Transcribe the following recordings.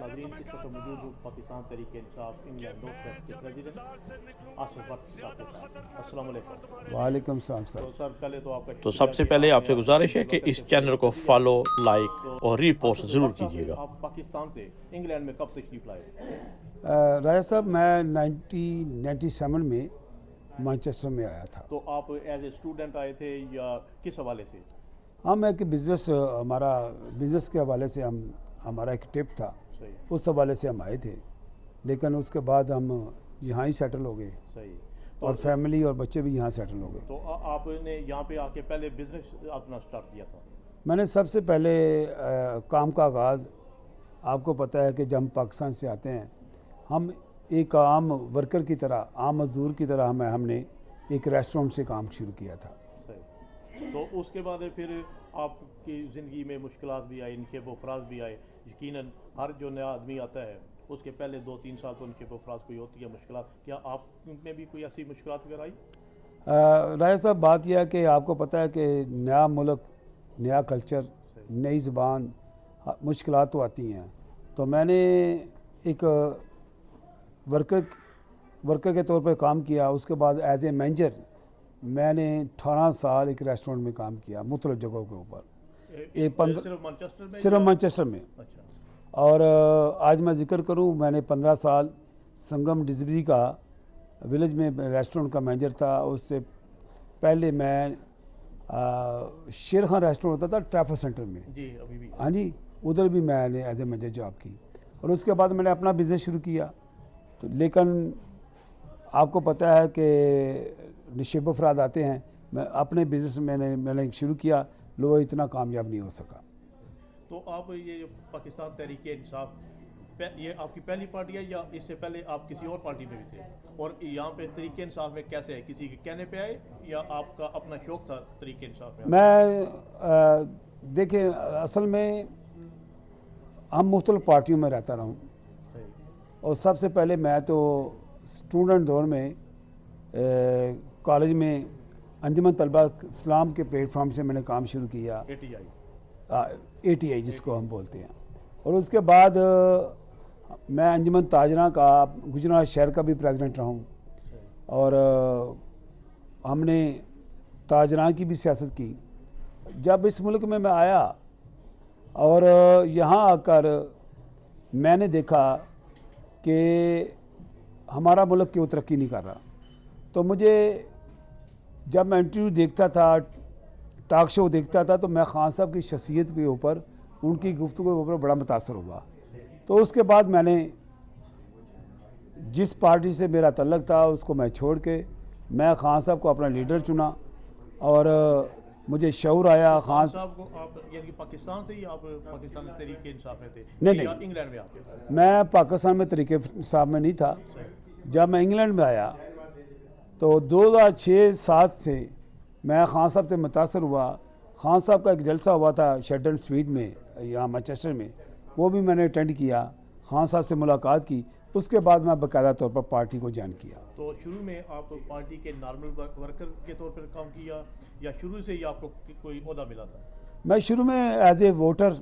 नाज़रीन, इस वक्त मौजूद हूँ Pakistan Tehreek-e-Insaf England north west के प्रेसिडेंट आसिफ भट्ट साहब के साथ। अस्सलाम वालेकुम। वालेकुम सलाम सर। तो सर पहले तो आपका तो शुक्रिया सबसे कि पहले आपने आपसे अपने गुजारिश है कि वक्त इस से चैनल को दिया। फॉलो, तो लाइक और रीपोस्ट आसिफ ज़रूर भट्ट साहब, कीजिएगा। आप पाकिस्तान से इंग्लैंड में कब तशरीफ लाए? राजा साहब, मैं 1997 में मैनचेस्टर में आया था। तो आप एज ए स्टूडेंट आए थे या किस हवाले से? हम एक बिज़नेस, हमारा बिज़नेस के हवाले से हमारा एक ट्रिप था, सही उस हवाले से हम आए थे। लेकिन उसके बाद हम यहाँ ही सेटल हो गए सही। और फैमिली और बच्चे भी यहाँ सेटल हो गए। तो आपने यहाँ पे आके पहले बिजनेस अपना स्टार्ट किया था? मैंने सबसे पहले काम का आगाज़, आपको पता है कि जब हम पाकिस्तान से आते हैं, हम एक आम वर्कर की तरह, आम मजदूर की तरह हमने एक रेस्टोरेंट से काम शुरू किया था। सही। तो उसके बाद फिर आपकी ज़िंदगी में मुश्किलात भी आई, नशेब फराज भी आए। यकीनन हर जो नया आदमी आता है उसके पहले 2-3 साल तो नशेब फराज कोई होती है मुश्किलात। क्या आप में भी कोई ऐसी मुश्किलात वगैरह आई? राय साहब, बात यह है कि आपको पता है कि नया मुल्क, नया कल्चर, नई ज़बान, मुश्किलात तो आती हैं। तो मैंने एक वर्कर के तौर पर काम किया। उसके बाद एज ए मैनेजर मैंने 18 साल एक रेस्टोरेंट में काम किया, मुख्तलिफ जगहों के ऊपर। सिर्फ मैनचेस्टर में? सिर्फ मैनचेस्टर में। अच्छा। और आज मैं जिक्र करूं, मैंने 15 साल संगम डिजबरी का विलेज में रेस्टोरेंट का मैनेजर था। उससे पहले मैं शेर खान रेस्टोरेंट होता था ट्रैफिक सेंटर में जी, अभी भी। हाँ जी, उधर भी मैंने एज ए मैनेजर जॉब की। और उसके बाद मैंने अपना बिज़नेस शुरू किया। तो लेकिन आपको पता है कि नशेब अफराद आते हैं। मैं अपने बिज़नेस मैंने शुरू किया, लो इतना कामयाब नहीं हो सका। तो आप ये पाकिस्तान तहरीक-ए-इंसाफ, ये आपकी पहली पार्टी है या इससे पहले आप किसी और पार्टी में भी थे? और यहाँ पे तहरीक-ए-इंसाफ में कैसे है, किसी के कहने पे आए या आपका अपना शौक़ था तहरीक-ए-इंसाफ में? मैं देखिए, असल में हम मुख्तलिफ पार्टियों में रहता रहा हूँ। और सबसे पहले मैं तो स्टूडेंट दौर में कॉलेज में अंजुमन तलबा इस्लाम के प्लेटफॉर्म से मैंने काम शुरू किया, ATI जिसको हम बोलते हैं। और उसके बाद मैं अंजुमन ताजरा का, गुजरात शहर का भी प्रेसिडेंट रहा हूँ। और हमने ताजरा की भी सियासत की। जब इस मुल्क में मैं आया और यहाँ आकर मैंने देखा कि हमारा मुल्क क्यों तरक्की नहीं कर रहा, तो मुझे, जब मैं इंटरव्यू देखता था, टॉक शो देखता था, तो मैं खान साहब की शख्सियत के ऊपर, उनकी गुफ्तगू के ऊपर बड़ा मुतासर हुआ। तो उसके बाद मैंने जिस पार्टी से मेरा तल्लक था उसको मैं छोड़ के मैं खान साहब को अपना लीडर चुना। और मुझे शऊर आया खान साहब को। आप यानी पाकिस्तान से ही आप पाकिस्तान तहरीक-ए-इंसाफ में थे? नहीं, इंग्लैंड में आके? मैं पाकिस्तान में तहरीक-ए-इंसाफ में नहीं था। जब मैं इंग्लैंड में आया तो 2006-07 से मैं खान साहब से मुतासर हुआ। खान साहब का एक जलसा हुआ था शेल्टन स्वीट में, यहाँ मैनचेस्टर में, वो भी मैंने अटेंड किया, खान साहब से मुलाकात की। उसके बाद मैं बाकायदा तौर पर पार्टी को ज्वाइन किया। तो शुरू में आप पार्टी के नॉर्मल वर्कर के तौर पर काम किया या शुरू से ही आपको कोई ओहदा मिला था? मैं शुरू में एज ए वोटर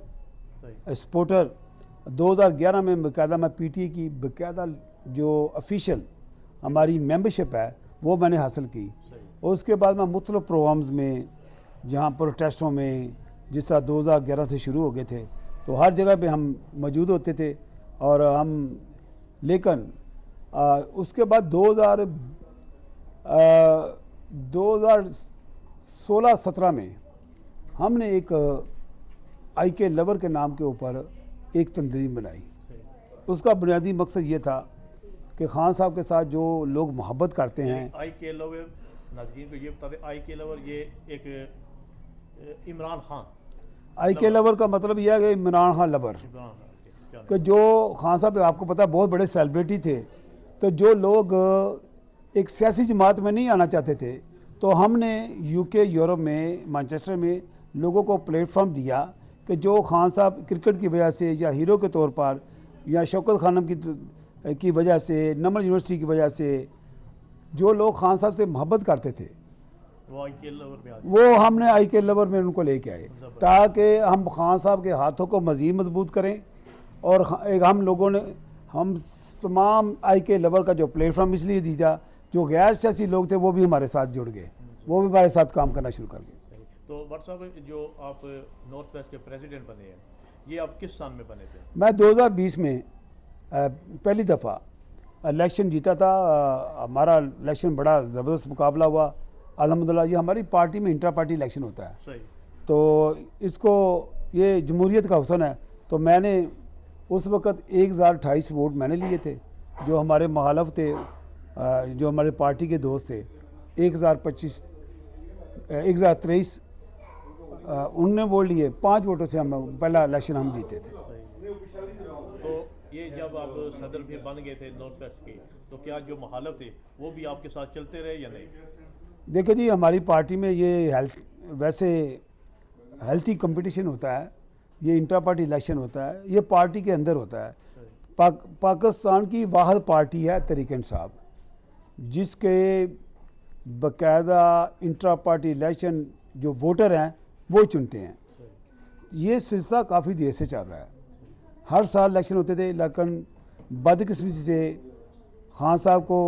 सपोर्टर 2011 में बाकायदा मैं PTI की बाकायदा जो ऑफिशियल हमारी मेंबरशिप है वो मैंने हासिल की। और उसके बाद मैं मुख्तलिफ प्रोग्राम्स में, जहाँ प्रोटेस्टों में, जिस तरह 2011 से शुरू हो गए थे, तो हर जगह पे हम मौजूद होते थे। और हम, लेकिन उसके बाद 2016-17 में हमने एक IK लवर के नाम के ऊपर एक तंजीम बनाई। उसका बुनियादी मकसद ये था कि खान साहब के साथ जो लोग मोहब्बत करते हैं। IK लवर, नाज़रीन को ये बता दें, IK लवर ये एक इमरान खान। IK लवर का मतलब यह है कि इमरान खान लवर, कि जो खान साहब आपको पता है बहुत बड़े सेलिब्रिटी थे। तो जो लोग एक सियासी जमात में नहीं आना चाहते थे, तो हमने UK, यूरोप में, मैनचेस्टर में लोगों को प्लेटफॉर्म दिया कि जो खान साहब क्रिकेट की वजह से या हीरो के तौर पर या शौकत खानम की वजह से, नमल यूनिवर्सिटी की वजह से, जो लोग खान साहब से मोहब्बत करते थे, वो हमने IK लवर में उनको लेके आए, ताकि हम खान साहब के हाथों को मज़ीद मजबूत करें और एक हम लोगों ने हम तमाम आई के लवर का जो प्लेटफॉर्म इसलिए दीजा, जो गैर सियासी लोग थे वो भी हमारे साथ जुड़ गए, वो भी हमारे साथ काम करना शुरू कर गए। तो भट्ट साहब, जो आप नॉर्थ वेस्ट के प्रेसिडेंट बने हैं, ये आप किस साल में बने थे? मैं 2020 में पहली दफ़ा इलेक्शन जीता था। हमारा इलेक्शन बड़ा ज़बरदस्त मुकाबला हुआ अल्हम्दुलिल्लाह। ये हमारी पार्टी में इंटर पार्टी इलेक्शन होता है, सही। तो इसको ये जमहूरियत का हुसन है। तो मैंने उस वक़्त 1028 वोट मैंने लिए थे, जो हमारे मुखालिफ थे, जो हमारे पार्टी के दोस्त थे 1023 उनने वोट लिए। 5 वोटों से हम पहला इलेक्शन हम जीते थे। तो ये जब आप सदर फिर बन गए थे नॉर्थ वेस्ट के, तो क्या जो मुखालिफ थे वो भी आपके साथ चलते रहे या नहीं? देखिए जी, हमारी पार्टी में ये वैसे हेल्थी कंपटीशन होता है, ये इंटर पार्टी इलेक्शन होता है, ये पार्टी के अंदर होता है। पाकिस्तान की वाहिद पार्टी है तहरीक इंसाफ, जिसके बाकायदा इंटर पार्टी इलेक्शन जो वोटर हैं वो चुनते हैं। ये सिलसिला काफ़ी देर से चल रहा है, हर साल इलेक्शन होते थे, लेकिन बदकिस्मती से खान साहब को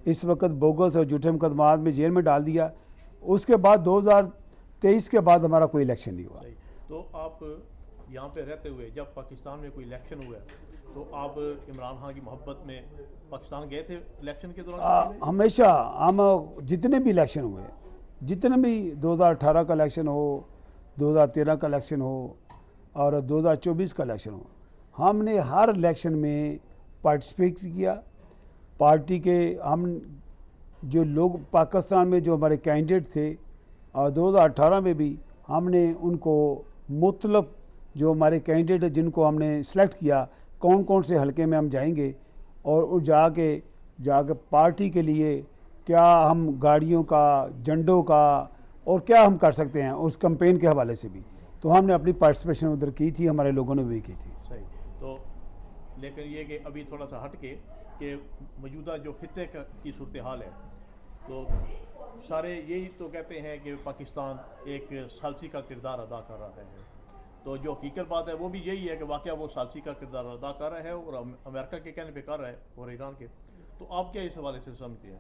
इस वक्त बोगस और झूठे मुकदमात में जेल में डाल दिया। उसके बाद 2023 के बाद हमारा कोई इलेक्शन नहीं हुआ। तो आप यहाँ पे रहते हुए जब पाकिस्तान में कोई इलेक्शन हुआ, तो आप इमरान खान की मोहब्बत में पाकिस्तान गए थे इलेक्शन के दौरान? हमेशा हम जितने भी इलेक्शन हुए, जितने भी 2018 का इलेक्शन हो, 2013 का इलेक्शन हो और 2024 का इलेक्शन हो, हमने हर इलेक्शन में पार्टिसिपेट किया। पार्टी के हम जो लोग पाकिस्तान में जो हमारे कैंडिडेट थे, और 2018 में भी हमने उनको मुख्तलिफ जो हमारे कैंडिडेट जिनको हमने सेलेक्ट किया, कौन कौन से हलके में हम जाएंगे और जाके पार्टी के लिए क्या हम गाड़ियों का, झंडों का और क्या हम कर सकते हैं उस कैंपेन के हवाले से भी, तो हमने अपनी पार्टिसिपेशन उधर की थी, हमारे लोगों ने भी की थी। सही। तो लेकिन ये कि अभी थोड़ा सा हट के कि मौजूदा जो खित्ते की सूरत हाल है, तो सारे यही तो कहते हैं कि पाकिस्तान एक सालसी का किरदार अदा कर रहा है। तो जो हकीकत बात है वो भी यही है कि वाकया वो सालसी का किरदार अदा कर रहा है और अमेरिका के कहने पे कर रहा है और ईरान के। तो आप क्या इस हवाले से समझते हैं?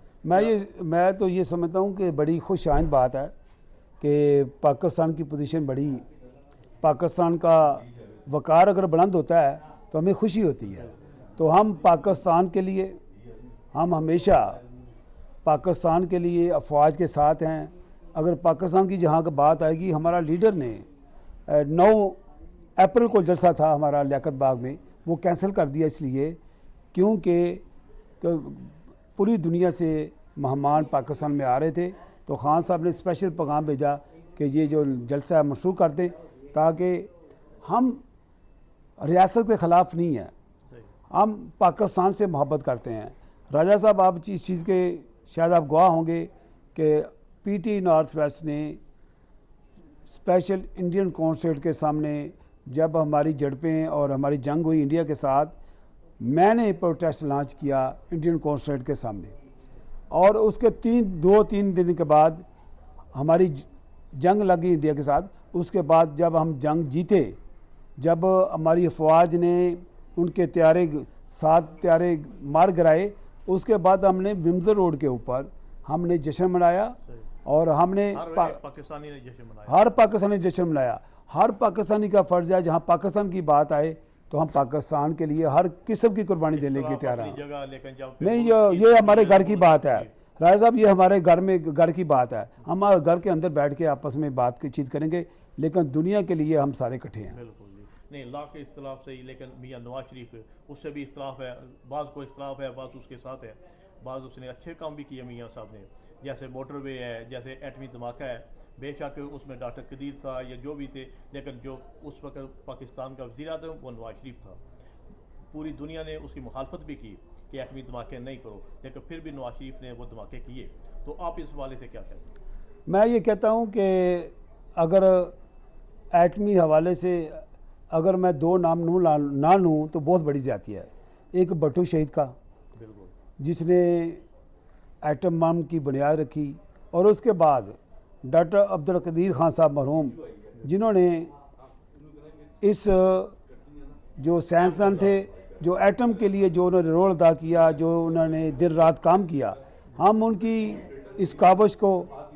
मैं तो ये समझता हूँ कि बड़ी खुश आइंद बात है कि पाकिस्तान की पोजीशन बड़ी, पाकिस्तान का वक़ार अगर बुलंद होता है तो हमें खुशी होती है। तो हम पाकिस्तान के लिए, हम हमेशा पाकिस्तान के लिए अफवाज के साथ हैं। अगर पाकिस्तान की जहाँ की बात आएगी, हमारा लीडर ने 9 अप्रैल को जलसा था हमारा लियाकत बाग में, वो कैंसिल कर दिया इसलिए क्योंकि पूरी दुनिया से मेहमान पाकिस्तान में आ रहे थे। तो खान साहब ने स्पेशल पैगाम भेजा कि ये जो जलसा है मनसूख कर दें, ताकि हम रियासत के ख़िलाफ़ नहीं है, हम पाकिस्तान से मोहब्बत करते हैं। राजा साहब, आप इस चीज़ के शायद आप गवाह होंगे कि पीटी नॉर्थ वेस्ट ने स्पेशल इंडियन कॉन्सुलेट के सामने जब हमारी झड़पें और हमारी जंग हुई इंडिया के साथ, मैंने प्रोटेस्ट लॉन्च किया इंडियन कॉन्सुलेट के सामने, और उसके 2-3 दिन के बाद हमारी जंग लगी इंडिया के साथ। उसके बाद जब हम जंग जीते, जब हमारी अफवाज ने उनके 7 त्यारे मार गिराए, उसके बाद हमने विंडसर रोड के ऊपर हमने जश्न मनाया और हमने पाकिस्तानी ने जश्न मनाया, हर पाकिस्तानी जश्न मनाया। हर पाकिस्तानी का फ़र्ज़ है, जहाँ पाकिस्तान की बात आए तो हम पाकिस्तान के लिए हर किस्म की कुर्बानी देने के तैयार हैं। नहीं, ये हमारे घर की बात है राजा साहब, ये हमारे घर की बात है। हम घर के अंदर बैठ के आपस में बातचीत करेंगे, लेकिन दुनिया के लिए हम सारे इकट्ठे हैं। बिल्कुल नहीं, ला के इख्तलाफ से ही, लेकिन मियाँ नवाज शरीफ उससे भी इख्तलाफ है, बाज़ को इख्तलाफ है, बाज़ उसके साथ है, बाज़ उसने अच्छे काम भी किए मियाँ साहब ने, जैसे मोटरवे है, जैसे एटमी धमाका है। बेशक उसमें डॉक्टर कदीर था या जो भी थे, लेकिन जो उस वक्त पाकिस्तान का वज़ीर आज़म वो नवाज शरीफ था। पूरी दुनिया ने उसकी मुखालफत भी की कि एटमी धमाके नहीं करो, लेकिन फिर भी नवाज शरीफ ने वो धमाके किए। तो आप इस हवाले से क्या कहते हैं? मैं ये कहता हूँ कि अगर एटमी हवाले से अगर मैं 2 नाम ना लूँ तो बहुत बड़ी ज़्यादती है। एक भट्टू शहीद का, जिसने एटम बम की बुनियाद रखी, और उसके बाद डॉक्टर अब्दुल कदीर खान साहब मरहूम, जिन्होंने इस जो साइंसदान थे, जो एटम के लिए जो उन्होंने रोल अदा किया, जो उन्होंने दिन रात काम किया, हम उनकी इस कावश को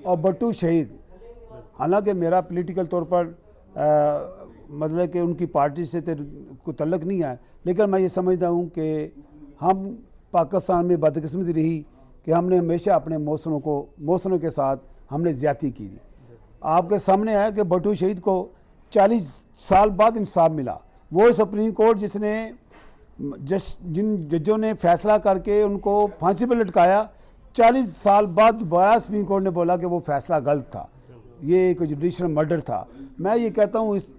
और भट्टू शहीद, हालांकि मेरा पॉलिटिकल तौर पर मतलब कि उनकी पार्टी से तो कोई तल्लक नहीं है, लेकिन मैं ये समझता हूँ कि हम पाकिस्तान में बदकिस्मती रही कि हमने हमेशा अपने मौसनों के साथ हमने ज़्यादती की थी। आपके सामने है कि भट्टू शहीद को 40 साल बाद इंसाफ मिला। वो सुप्रीम कोर्ट जिसने जिन जजों ने फैसला करके उनको फांसी पर लटकाया, 40 साल बाद दोबारा सुप्रीम कोर्ट ने बोला कि वो फैसला गलत था, ये एक जुडिशल मर्डर था। मैं ये कहता हूँ इस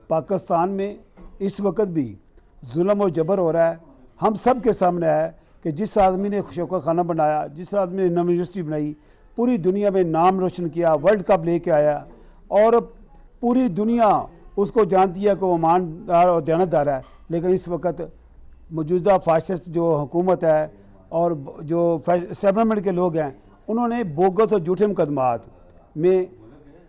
पाकिस्तान में इस वक्त भी जुल्म और जबर हो रहा है। हम सब के सामने है कि जिस आदमी ने शौकत खाना बनाया, जिस आदमी ने नवी यूनिवर्सिटी बनाई, पूरी दुनिया में नाम रोशन किया, वर्ल्ड कप लेके आया और पूरी दुनिया उसको जानती है कि वो ईमानदार और दयानतदार है, लेकिन इस वक्त मौजूदा फाशिस्ट जो हुकूमत है और जो एस्टेब्लिशमेंट के लोग हैं, उन्होंने बोगस और झूठे मुकदमात में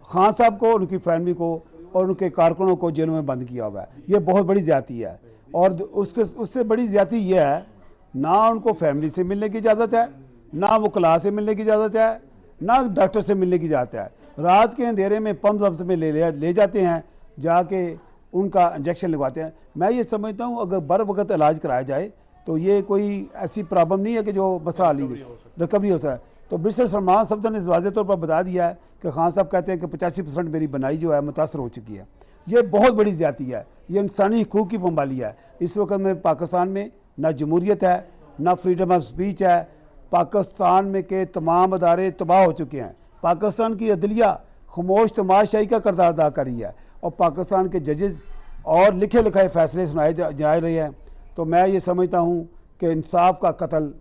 खान साहब को, उनकी फैमिली को और उनके कारकुनों को जेलों में बंद किया हुआ है। ये बहुत बड़ी ज़्यादती है और उससे बड़ी ज़्यादती ये है, ना उनको फैमिली से मिलने की इजाज़त है, ना वो क्लास से मिलने की इजाज़त है, ना डॉक्टर से मिलने की इजाज़त है। रात के अंधेरे में पंप जब्त में ले जाते हैं, जाके उनका इंजेक्शन लगवाते हैं। मैं ये समझता हूँ अगर बर वक्त इलाज कराया जाए तो ये कोई ऐसी प्रॉब्लम नहीं है कि जो मसला रिकवरी हो सकता है। तो ब्रिस्टर सलमान सफदर ने वाज़े तौर पर बता दिया है कि खान साहब कहते हैं कि 85% मेरी बनाई जो है मुतासर हो चुकी है। ये बहुत बड़ी ज़्यादती है, ये इंसानी हकूक़ की पाबंदी है। इस वक्त में पाकिस्तान में ना जमहूरियत है, ना फ्रीडम ऑफ स्पीच है। पाकिस्तान में के तमाम अदारे तबाह हो चुके हैं। पाकिस्तान की अदलिया खामोश तमाशाई का किरदार अदा कर रही है और पाकिस्तान के जजेस और लिखे लिखाए फैसले सुनाए जा रहे हैं। तो मैं ये समझता हूँ कि इंसाफ का कत्ल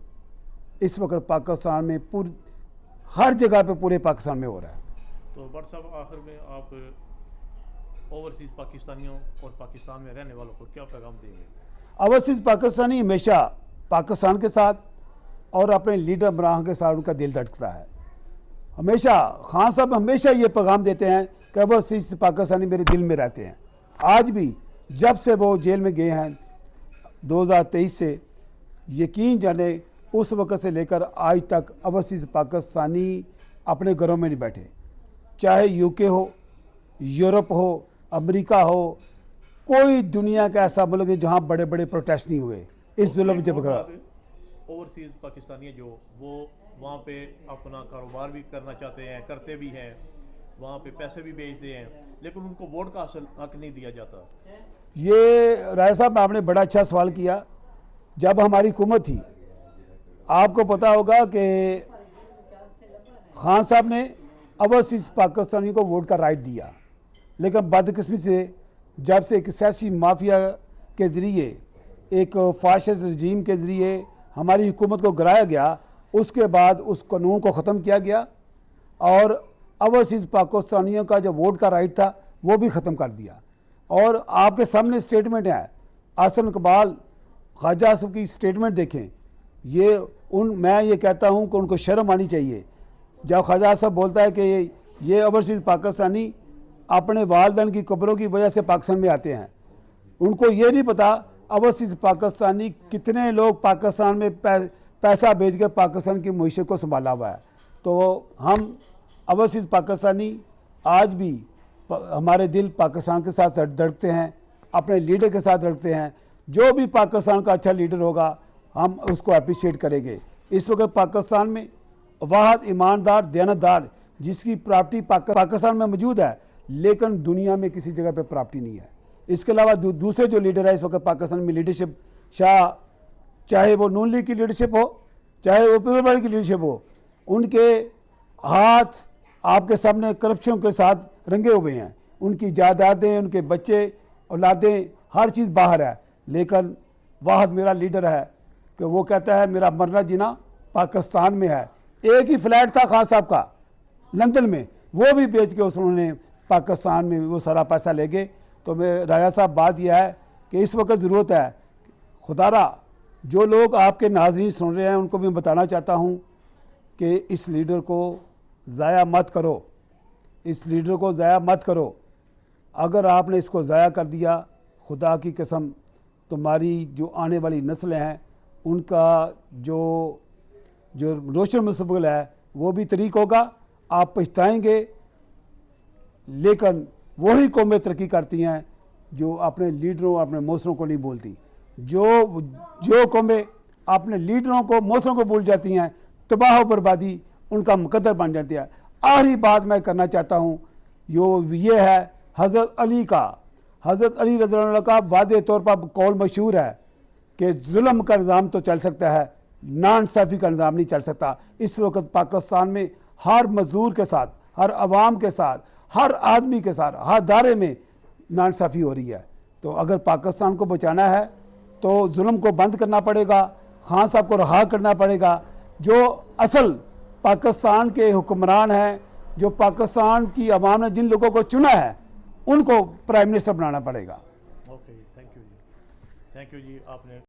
इस वक्त पाकिस्तान में पूरी हर जगह पे पूरे पाकिस्तान में हो रहा है। तो भट्ट साहब, आखिर में आप ओवरसीज़ पाकिस्तानियों और पाकिस्तान में रहने वालों को क्या पैगाम देंगे? ओवरसीज़ पाकिस्तानी हमेशा पाकिस्तान के साथ और अपने लीडर इमरान के साथ उनका दिल धड़कता है। हमेशा खान साहब हमेशा ये पैगाम देते हैं कि ओवरसीज़ पाकिस्तानी मेरे दिल में रहते हैं। आज भी जब से वो जेल में गए हैं 2023 से, यकीन जाने उस वक़्त से लेकर आज तक ओवरसीज़ पाकिस्तानी अपने घरों में नहीं बैठे, चाहे यूके हो, यूरोप हो, अमेरिका हो, कोई दुनिया का ऐसा मुल्क है जहाँ बड़े बड़े प्रोटेस्ट नहीं हुए इस जुल्म जब ओवरसीज़ पाकिस्तानी जो वो वहाँ पे अपना कारोबार भी करना चाहते हैं, करते भी हैं, वहाँ पे पैसे भी भेजते हैं, लेकिन उनको वोट का असल हक नहीं दिया जाता। ये राय साहब आपने बड़ा अच्छा सवाल किया। जब हमारी हुकूमत थी, आपको पता होगा कि खान साहब ने ओवरसीज़ पाकिस्तानियों को वोट का राइट दिया, लेकिन बदकिस्मती से जब से एक सियासी माफिया के ज़रिए, एक फाशिस्ट रजीम के ज़रिए हमारी हुकूमत को गिराया गया, उसके बाद उस कानून को ख़त्म किया गया और ओवरसीज़ पाकिस्तानियों का जो वोट का राइट था वो भी ख़त्म कर दिया। और आपके सामने स्टेटमेंट है, आसन इकबाल ख्वाजा साहब की स्टेटमेंट देखें। मैं ये कहता हूँ कि उनको शर्म आनी चाहिए जब ख्वाजा साहब बोलता है कि ये ओवरसीज़ पाकिस्तानी अपने वालिदैन की कब्रों की वजह से पाकिस्तान में आते हैं। उनको ये नहीं पता ओवरसीज़ पाकिस्तानी कितने लोग पाकिस्तान में पैसा भेज के पाकिस्तान की मईशत को संभाला हुआ है। तो हम ओवरसीज़ पाकिस्तानी आज भी हमारे दिल पाकिस्तान के साथ धड़कते हैं, अपने लीडर के साथ धड़कते हैं। जो भी पाकिस्तान का अच्छा लीडर होगा हम उसको अप्रिशिएट करेंगे। इस वक्त पाकिस्तान में वाहद ईमानदार दयानतदार जिसकी प्रॉपर्टी पाकिस्तान में मौजूद है, लेकिन दुनिया में किसी जगह पे प्रॉपर्टी नहीं है। इसके अलावा दूसरे जो लीडर है इस वक्त पाकिस्तान में लीडरशिप, चाहे वो नून लीग की लीडरशिप हो, चाहे वो पीपल्स पार्टी की लीडरशिप हो, उनके हाथ आपके सामने करप्शन के साथ रंगे हुए हैं। उनकी जायदादें, उनके बच्चे, औलादें, हर चीज़ बाहर है। लेकिन वाहद मेरा लीडर है कि वो कहता है मेरा मरना जीना पाकिस्तान में है। एक ही फ्लैट था खान साहब का लंदन में, वो भी बेच के उन्होंने पाकिस्तान में वो सारा पैसा ले गए। तो मैं राजा साहब, बात यह है कि इस वक्त ज़रूरत है, खुदारा जो लोग आपके नाज़रीन सुन रहे हैं उनको मैं बताना चाहता हूँ कि इस लीडर को ज़ाया मत करो, इस लीडर को ज़ाया मत करो। अगर आपने इसको ज़ाया कर दिया, खुदा की कसम तुम्हारी जो आने वाली नस्लें हैं उनका जो जो रोशन मुस्तकबिल है वो भी तरीक होगा, आप पछताएंगे। लेकिन वही कौमें तरक्की करती हैं जो अपने लीडरों अपने मौसरों को नहीं बोलती। जो कौमें अपने लीडरों को मौसरों को भूल जाती हैं, तबाह बर्बादी उनका मुकद्दर बन जाती है। आखिरी बात मैं करना चाहता हूँ ये है हज़रत अली का, हज़रत अली रज़ियल्लाहु अन्हु का वादे तौर पर कौल मशहूर है कि जुल्म का निज़ाम तो चल सकता है, नाइंसाफ़ी का निज़ाम नहीं चल सकता। इस वक्त पाकिस्तान में हर मजदूर के साथ, हर आवाम के साथ, हर आदमी के साथ, हर दायरे में नाइंसाफ़ी हो रही है। तो अगर पाकिस्तान को बचाना है तो जुल्म को बंद करना पड़ेगा, खान साहब को रहा करना पड़ेगा। जो असल पाकिस्तान के हुक्मरान हैं, जो पाकिस्तान की आवाम ने जिन लोगों को चुना है, उनको प्राइम मिनिस्टर बनाना पड़ेगा। ओके, थैंक यू जी, आपने